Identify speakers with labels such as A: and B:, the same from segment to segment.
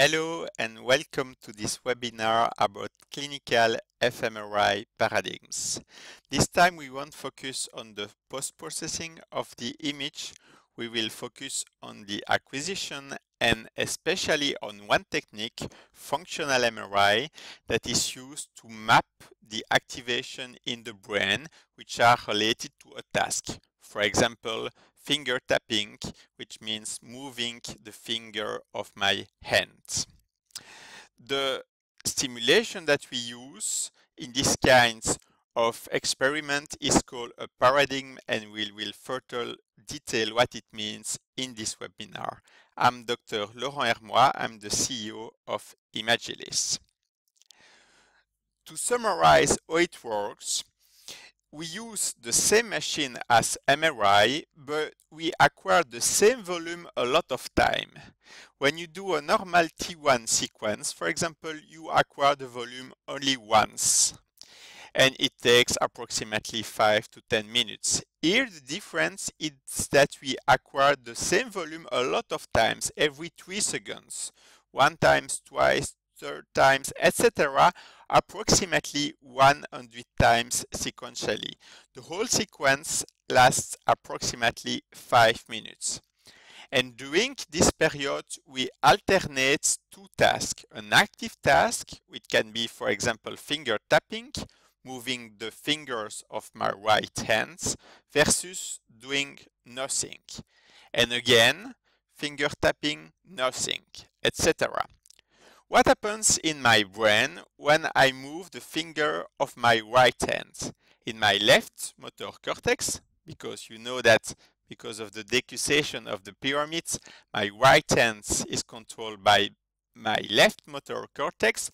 A: Hello and welcome to this webinar about clinical fMRI paradigms. This time we won't focus on the post-processing of the image. We will focus on the acquisition and especially on one technique, functional MRI, that is used to map the activation in the brain which are related to a task. For example, finger tapping, which means moving the finger of my hand. The stimulation that we use in these kinds of experiment is called a paradigm, and we will further detail what it means in this webinar. I'm Dr. Laurent Hermoye. I'm the CEO of Imagilys. To summarize how it works, we use the same machine as MRI, but we acquire the same volume a lot of time. When you do a normal T1 sequence, for example, you acquire the volume only once, and it takes approximately 5 to 10 minutes. Here the difference is that we acquire the same volume a lot of times, every 3 seconds, 1 times, twice, 3 times, etc., approximately 100 times sequentially. The whole sequence lasts approximately 5 minutes. And during this period, we alternate 2 tasks. An active task, which can be, for example, finger tapping, moving the fingers of my right hand, versus doing nothing. And again, finger tapping, nothing, etc. What happens in my brain when I move the finger of my right hand? In my left motor cortex, because you know that because of the decussation of the pyramids, my right hand is controlled by my left motor cortex,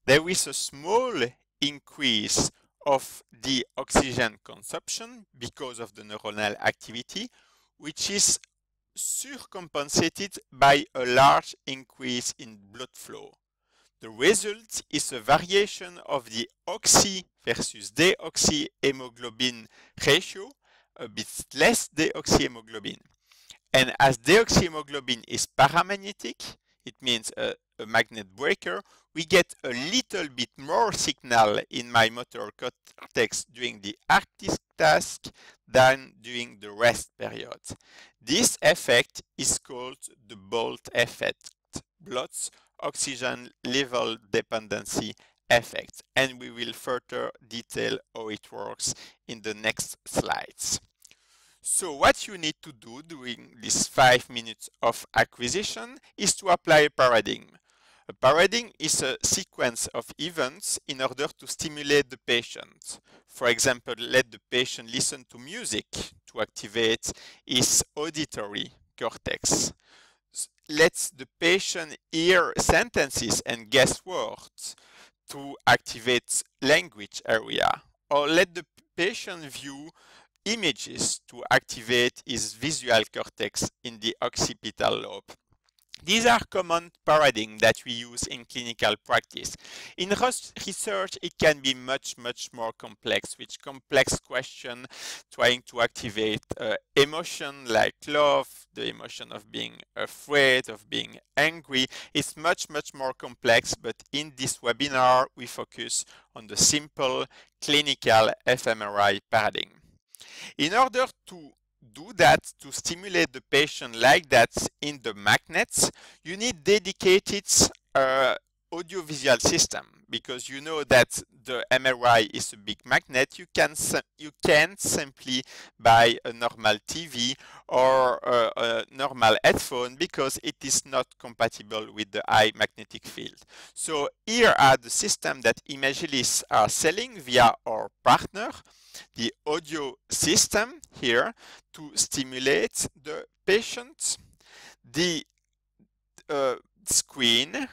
A: there is a small increase of the oxygen consumption because of the neuronal activity, which is surcompensated by a large increase in blood flow. The result is a variation of the oxy versus deoxyhemoglobin ratio, a bit less deoxyhemoglobin. And as deoxyhemoglobin is paramagnetic, it means a magnet breaker, we get a little bit more signal in my motor cortex during the active task than during the rest period. This effect is called the Bolt effect, Bloch's oxygen level dependency effect, and we will further detail how it works in the next slides. So what you need to do during this 5 minutes of acquisition is to apply a paradigm. A paradigm is a sequence of events in order to stimulate the patient. For example, let the patient listen to music to activate his auditory cortex. Let the patient hear sentences and guess words to activate language area, or let the patient view images to activate his visual cortex in the occipital lobe. These are common paradigms that we use in clinical practice. In research, it can be much more complex, with complex questions trying to activate emotion like love, the emotion of being afraid, of being angry. It's much more complex, but in this webinar, we focus on the simple clinical fMRI paradigm. In order to do that, to stimulate the patient like that in the magnets, you need dedicated audiovisual system, because you know that the MRI is a big magnet. You can't simply buy a normal TV or a normal headphone, because it is not compatible with the high magnetic field. So here are the system that Imagilys are selling via our partner, the audio system here to stimulate the patient, the screen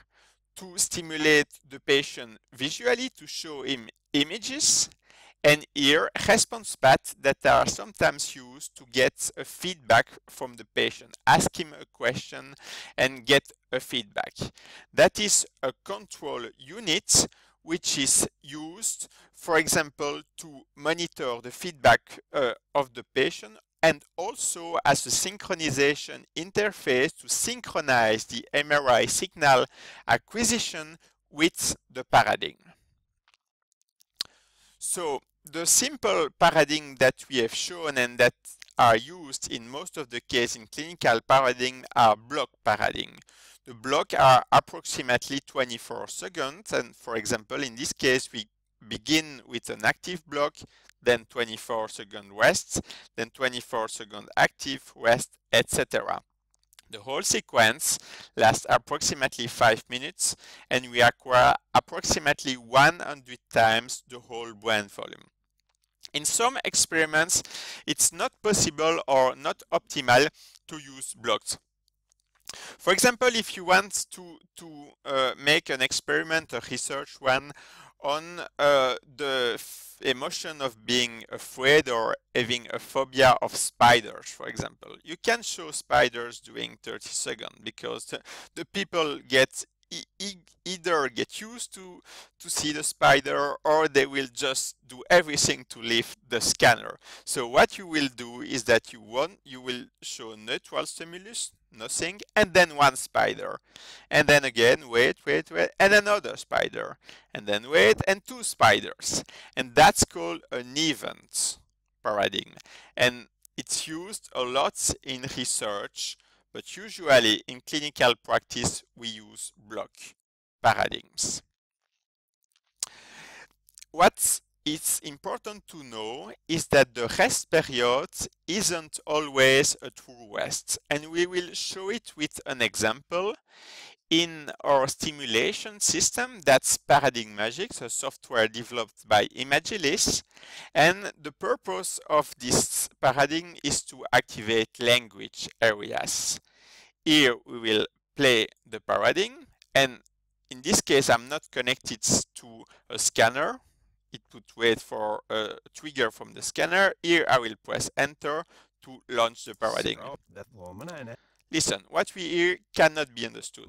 A: to stimulate the patient visually, to show him images, and here response paths that are sometimes used to get a feedback from the patient. Ask him a question and get a feedback. That is a control unit which is used, for example, to monitor the feedback of the patient, and also as a synchronization interface to synchronize the MRI signal acquisition with the paradigm. So the simple paradigm that we have shown and that are used in most of the cases in clinical paradigm are block paradigm. The blocks are approximately 24 seconds, and for example in this case we begin with an active block, then 24-second rest, then 24-second active rest, etc. The whole sequence lasts approximately 5 minutes and we acquire approximately 100 times the whole brain volume. In some experiments, it's not possible or not optimal to use blocks. For example, if you want to make an experiment, a research one, on the emotion of being afraid or having a phobia of spiders, for example, you can show spiders during 30 seconds because the people get either get used to see the spider or they will just do everything to leave the scanner. So what you will do is that you will show neutral stimulus, nothing, and then one spider, and then again wait, and another spider, and then wait, and two spiders, and that's called an event paradigm, and it's used a lot in research, but usually in clinical practice we use block paradigms. What is important to know is that the rest period isn't always a true rest, and we will show it with an example in our stimulation system. That's paradigm Magix, a software developed by Imagilys, and the purpose of this paradigm is to activate language areas. Here we will play the paradigm, and in this case I'm not connected to a scanner. It would wait for a trigger from the scanner. Here I will press enter to launch the paradigm. Listen, what we hear cannot be understood.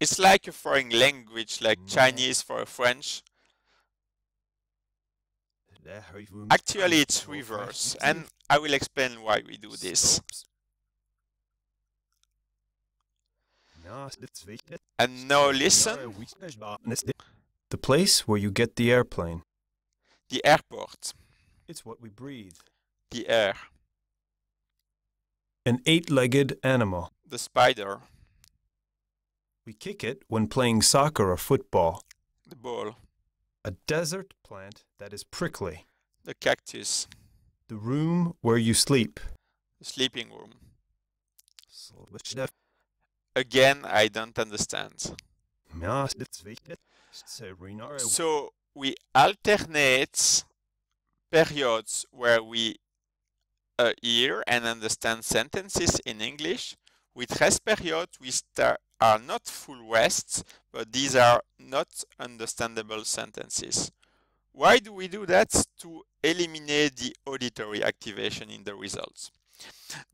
A: It's like a foreign language, like Chinese for French. Actually, it's reverse, and I will explain why we do this. And now listen.
B: The place where you get the airplane.
A: The airport.
B: It's what we breathe.
A: The air.
B: An 8-legged animal.
A: The spider.
B: We kick it when playing soccer or football.
A: The ball.
B: A desert plant that is prickly.
A: The cactus.
B: The room where you sleep.
A: The sleeping room. Again, I don't understand. So we alternate periods where we hear and understand sentences in English with rest periods which are not full rests, but these are not understandable sentences. Why do we do that? To eliminate the auditory activation in the results.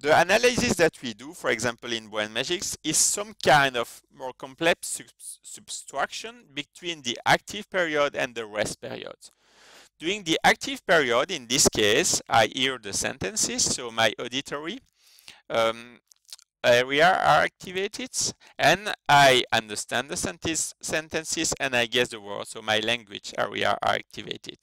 A: The analysis that we do, for example in brain Magix, is some kind of more complex subtraction between the active period and the rest period. During the active period, in this case, I hear the sentences, so my auditory area are activated, and I understand the sentences and I guess the words, so my language area are activated.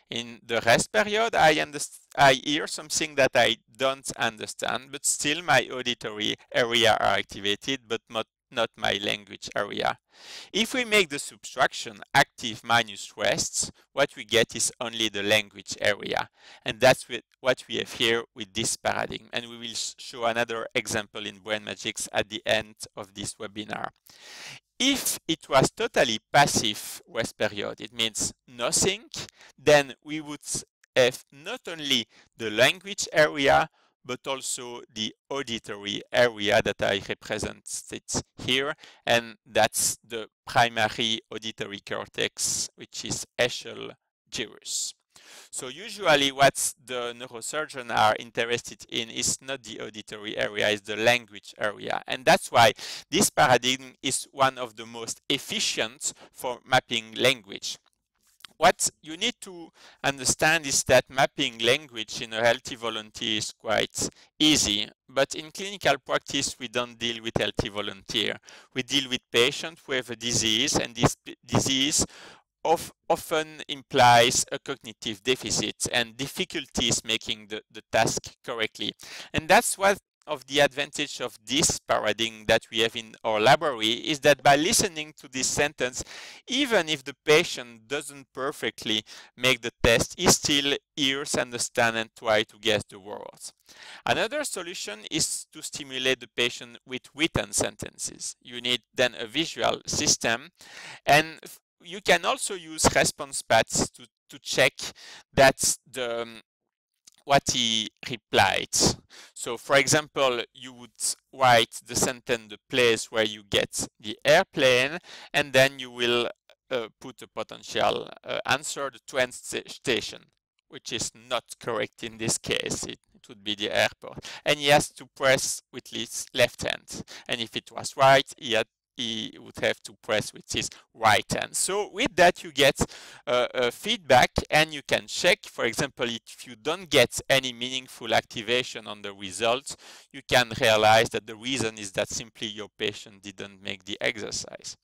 A: In the rest period, I hear something that I don't understand, but still my auditory area are activated, but not my language area. If we make the subtraction active minus rests, what we get is only the language area. And that's what we have here with this paradigm. And we will show another example in brain Magix at the end of this webinar. If it was totally passive rest period, it means nothing, then we would have not only the language area, but also the auditory area that I represented here, and that's the primary auditory cortex, which is Eschel gyrus. So usually what the neurosurgeons are interested in is not the auditory area, it's the language area. And that's why this paradigm is one of the most efficient for mapping language. What you need to understand is that mapping language in a healthy volunteer is quite easy, but in clinical practice we don't deal with healthy volunteer. We deal with patients who have a disease, and this disease often implies a cognitive deficit and difficulties making the task correctly. And that's what of the advantage of this paradigm that we have in our library is that by listening to this sentence, even if the patient doesn't perfectly make the test, he still hears, understands, and tries to guess the words. Another solution is to stimulate the patient with written sentences. You need then a visual system, and you can also use response paths to check that what he replied. So for example, you would write the sentence, the place where you get the airplane, and then you will put a potential answer, the train station, which is not correct in this case. It would be the airport. And he has to press with his left hand. And if it was right, he would have to press with his right hand. So with that, you get feedback, and you can check. For example, if you don't get any meaningful activation on the results, you can realize that the reason is that simply your patient didn't make the exercise.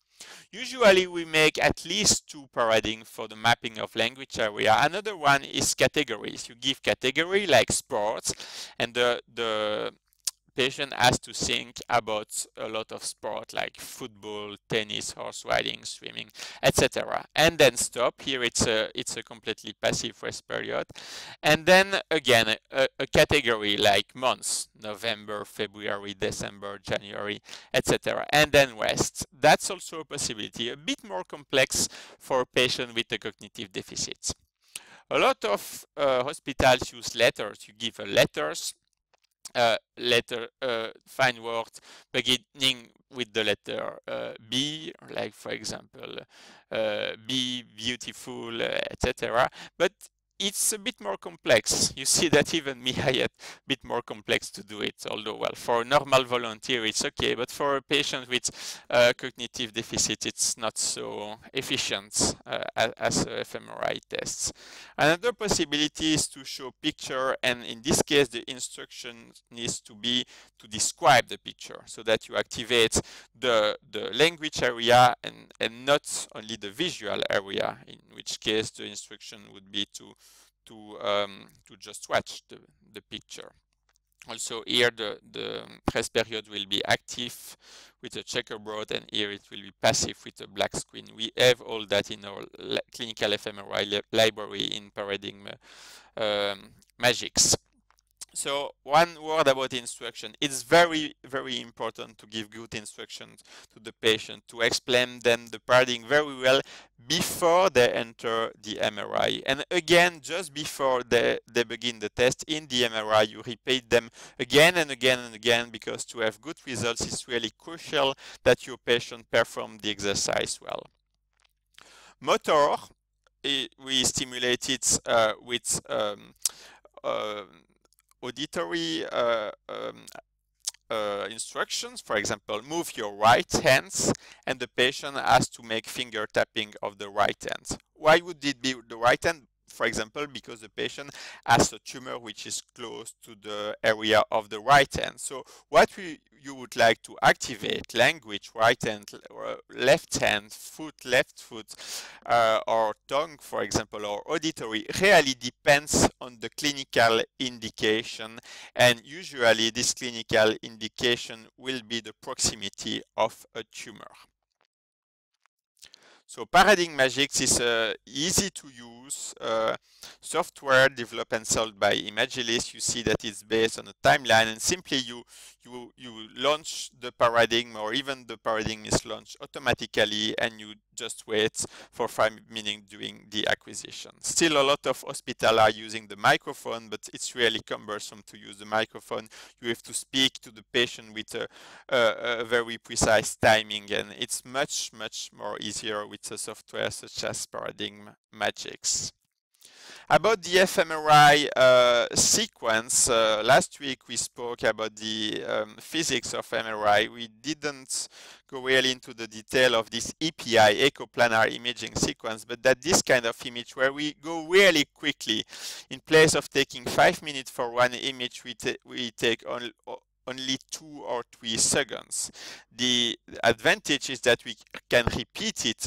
A: Usually we make at least 2 paradigms for the mapping of language area. Another one is categories. You give category like sports, and the patient has to think about a lot of sport like football, tennis, horse riding, swimming, etc. And then stop. Here it's a completely passive rest period. And then again a category like months: November, February, December, January, etc. And then rest. That's also a possibility, a bit more complex for a patient with a cognitive deficit. A lot of hospitals use letters. You give a letters. Find words beginning with the letter B, like for example, be beautiful, etc. But it's a bit more complex. You see that even me, I had a bit more complex to do it, although, well, for a normal volunteer, it's okay, but for a patient with cognitive deficit, it's not so efficient as fMRI tests. Another possibility is to show picture, and in this case, the instruction needs to be to describe the picture so that you activate the language area and not only the visual area, in which case the instruction would be to just watch the picture. Also here the rest period will be active with a checkerboard, and here it will be passive with a black screen. We have all that in our clinical fMRI library in paradigm Magix. So one word about instruction. It's very, very important to give good instructions to the patient, to explain them the paradigm very well before they enter the MRI. And again, just before they begin the test in the MRI, you repeat them again and again and again, because to have good results, it's really crucial that your patient perform the exercise well. Motor, we stimulate it with auditory instructions. For example, move your right hands, and the patient has to make finger tapping of the right hand. Why would it be the right hand? For example, because the patient has a tumor which is close to the area of the right hand. So what you would like to activate, language, right hand, or left hand, foot, left foot, or tongue, for example, or auditory, really depends on the clinical indication. And usually this clinical indication will be the proximity of a tumor. So Paradigm Magix is easy to use software developed and sold by Imagilys. You see that it's based on a timeline, and simply you launch the paradigm, or even the paradigm is launched automatically, and you just wait for 5 minutes doing the acquisition. Still, a lot of hospitals are using the microphone, but it's really cumbersome to use the microphone. You have to speak to the patient with a very precise timing, and it's much more easier with a software such as Paradigm Magix. About the fMRI sequence, last week we spoke about the physics of MRI. We didn't go really into the detail of this EPI, echoplanar imaging sequence, but that this kind of image where we go really quickly. In place of taking 5 minutes for one image, we take only 2 or 3 seconds. The advantage is that we can repeat it,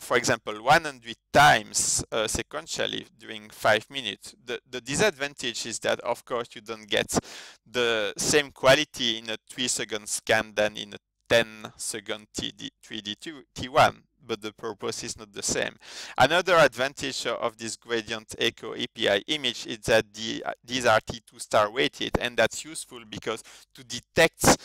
A: for example, 100 times sequentially during 5 minutes. The disadvantage is that, of course, you don't get the same quality in a 3-second scan than in a 10-second 3D T1, but the purpose is not the same. Another advantage of this gradient echo API image is that these are T2 star weighted, and that's useful because to detect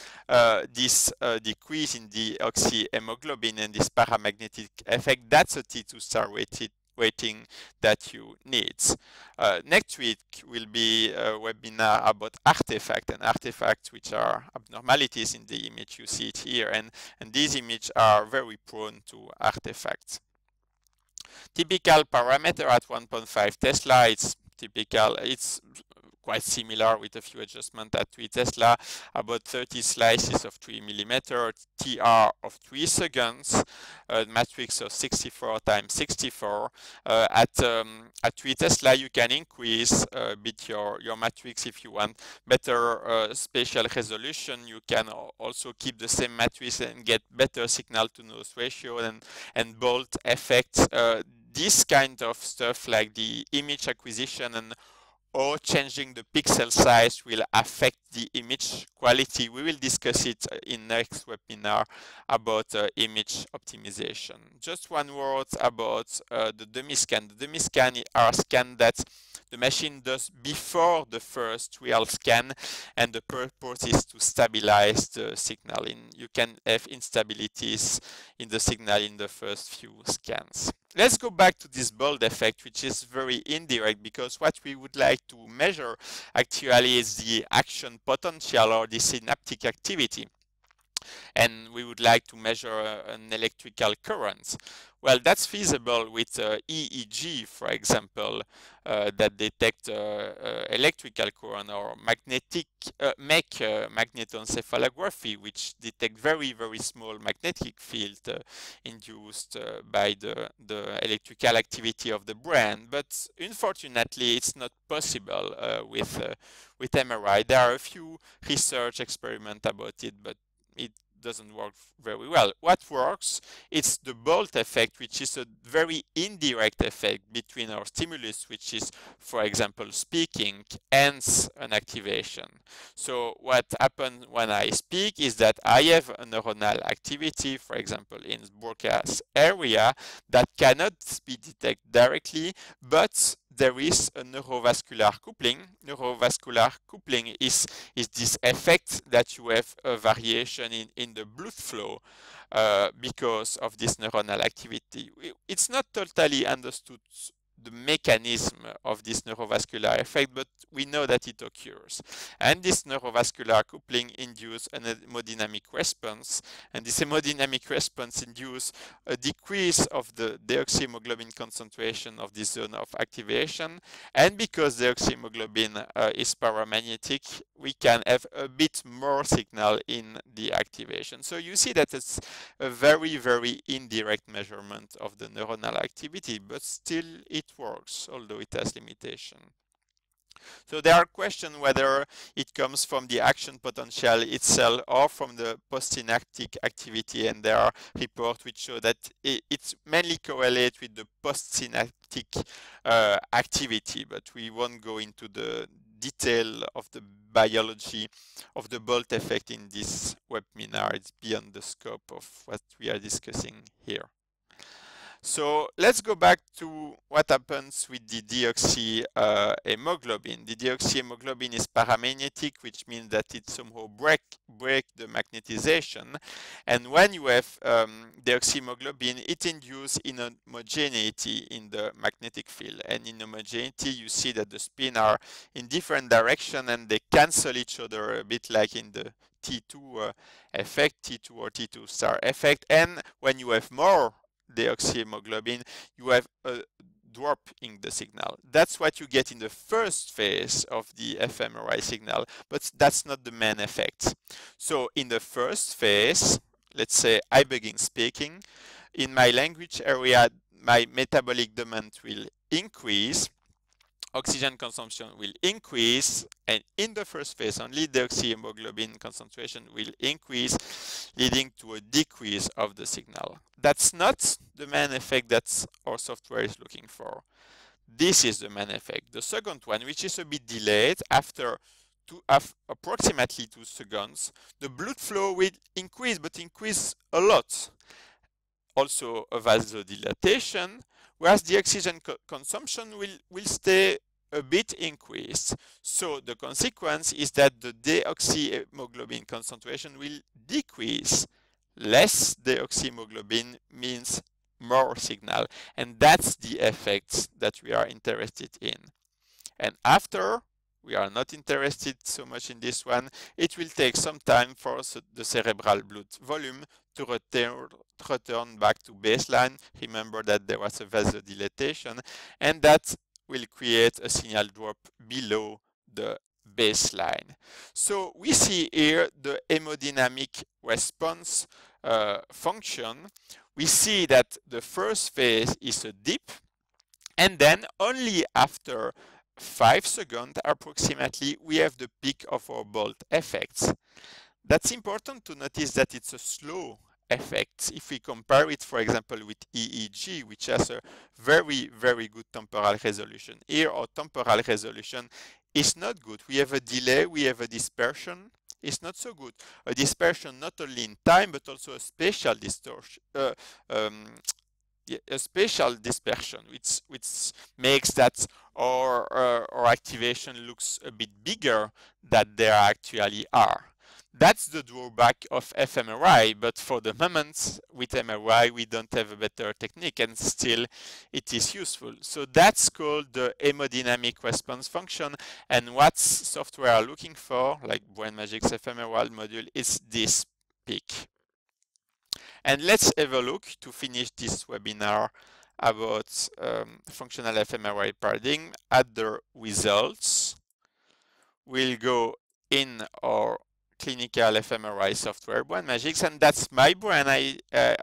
A: this decrease in the deoxyhemoglobin and this paramagnetic effect, that's a T2 star weighting that you need. Next week will be a webinar about artifacts, and artifacts which are abnormalities in the image. You see it here, and these images are very prone to artifacts. Typical parameter at 1.5 Tesla, it's typical, it's quite similar with a few adjustments at 3 Tesla, about 30 slices of 3 millimeter, TR of 3 seconds, matrix of 64 times 64. At 3 Tesla, you can increase a bit your matrix if you want better spatial resolution. You can also keep the same matrix and get better signal to noise ratio and bolt effects. This kind of stuff like the image acquisition and or changing the pixel size will affect the image quality. We will discuss it in next webinar about image optimization. Just one word about the dummy scan. The dummy scan are scans that the machine does before the first real scan, and the purpose is to stabilize the signal. You can have instabilities in the signal in the first few scans. Let's go back to this bold effect, which is very indirect, because what we would like to measure actually is the action potential or the synaptic activity. And we would like to measure an electrical current. Well, that's feasible with EEG, for example, that detect electrical current, or magnetoencephalography, which detect very, very small magnetic field induced by the electrical activity of the brain. But unfortunately, it's not possible with MRI. There are a few research experiments about it, but it doesn't work very well. What works, it's the bolt effect, which is a very indirect effect between our stimulus, which is, for example, speaking, and an activation. So what happens when I speak is that I have a neuronal activity, for example, in the broadcast area, that cannot be detected directly, but there is a neurovascular coupling. Neurovascular coupling is this effect that you have a variation in the blood flow because of this neuronal activity. It's not totally understood the mechanism of this neurovascular effect, but we know that it occurs. And this neurovascular coupling induces an hemodynamic response, and this hemodynamic response induces a decrease of the deoxyhemoglobin concentration of this zone of activation. And because deoxyhemoglobin is paramagnetic, we can have a bit more signal in the activation. So you see that it's a very, very indirect measurement of the neuronal activity, but still it works, although it has limitation. So there are questions whether it comes from the action potential itself or from the postsynaptic activity, and there are reports which show that it's mainly correlates with the postsynaptic activity, but we won't go into the detail of the biology of the bolt effect in this webinar. It's beyond the scope of what we are discussing here. So let's go back to what happens with the deoxyhemoglobin. The deoxyhemoglobin is paramagnetic, which means that it somehow break the magnetization. And when you have deoxyhemoglobin, it induces inhomogeneity in the magnetic field. And in homogeneity, you see that the spins are in different directions and they cancel each other, a bit like in the T2 effect, T2 or T2 star effect. And when you have more deoxyhemoglobin, you have the drop in the signal. That's what you get in the first phase of the fMRI signal, but that's not the main effect. So in the first phase, let's say I begin speaking, in my language area, my metabolic demand will increase, oxygen consumption will increase, and in the first phase only, deoxyhemoglobin concentration will increase, leading to a decrease of the signal. That's not the main effect that our software is looking for. This is the main effect. The second one, which is a bit delayed, after approximately 2 seconds, the blood flow will increase, but increase a lot. Also a vasodilatation, whereas the oxygen consumption will stay a bit increased. So the consequence is that the deoxyhemoglobin concentration will decrease. Less deoxyhemoglobin means more signal, and that's the effect that we are interested in. And after, we are not interested so much in this one, it will take some time for the cerebral blood volume to return back to baseline. Remember that there was a vasodilatation, and that will create a signal drop below the baseline. So we see here the hemodynamic response function. We see that the first phase is a dip, and then only after 5 seconds approximately, we have the peak of our Bolt effects. That's important to notice that it's a slow effect. If we compare it, for example, with EEG, which has a very, very good temporal resolution. Here, our temporal resolution is not good. We have a delay, we have a dispersion. It's not so good. A dispersion not only in time, but also a spatial distortion. A spatial dispersion, which makes that our activation looks a bit bigger than they actually are. That's the drawback of fMRI, but for the moment with MRI we don't have a better technique, and still it is useful. So that's called the hemodynamic response function, and what software are looking for, like Brain Magix fMRI module, is this peak. And let's have a look to finish this webinar about functional fMRI paradigm at the results. We'll go in our clinical fMRI software, Brain Magix, and that's my brain. I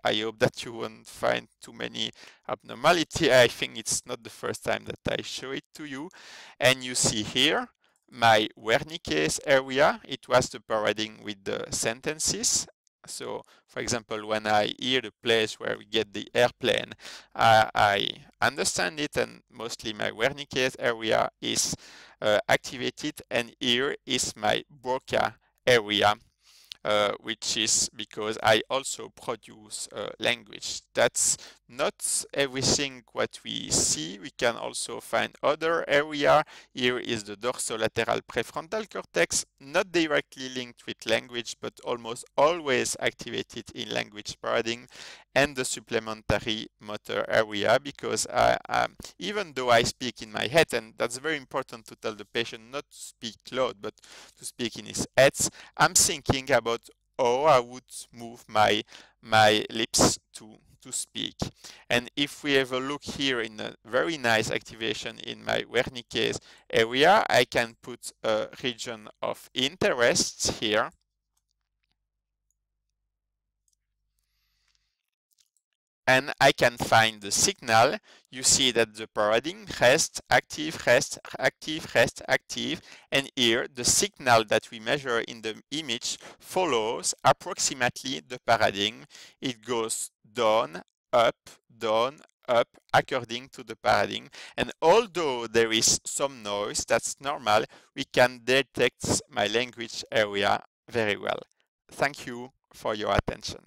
A: hope that you won't find too many abnormality. I think it's not the first time that I show it to you. And you see here my Wernicke's area. It was the paradigm with the sentences. So, for example, when I hear the place where we get the airplane, I understand it, and mostly my Wernicke's area is activated, and here is my Broca area, which is because I also produce language. That's not everything what we see. We can also find other area. Here is the dorsolateral prefrontal cortex, not directly linked with language, but almost always activated in language paradigm, and the supplementary motor area, because even though I speak in my head, and that's very important to tell the patient not to speak loud, but to speak in his head, I'm thinking about how I would move my lips to speak. And if we have a look here in a very nice activation in my Wernicke's area, I can put a region of interest here. And I can find the signal. You see that the paradigm rest, active, rest, active, rest, active. And here, the signal that we measure in the image follows approximately the paradigm. It goes down, up, according to the paradigm. And although there is some noise, that's normal, we can detect my language area very well. Thank you for your attention.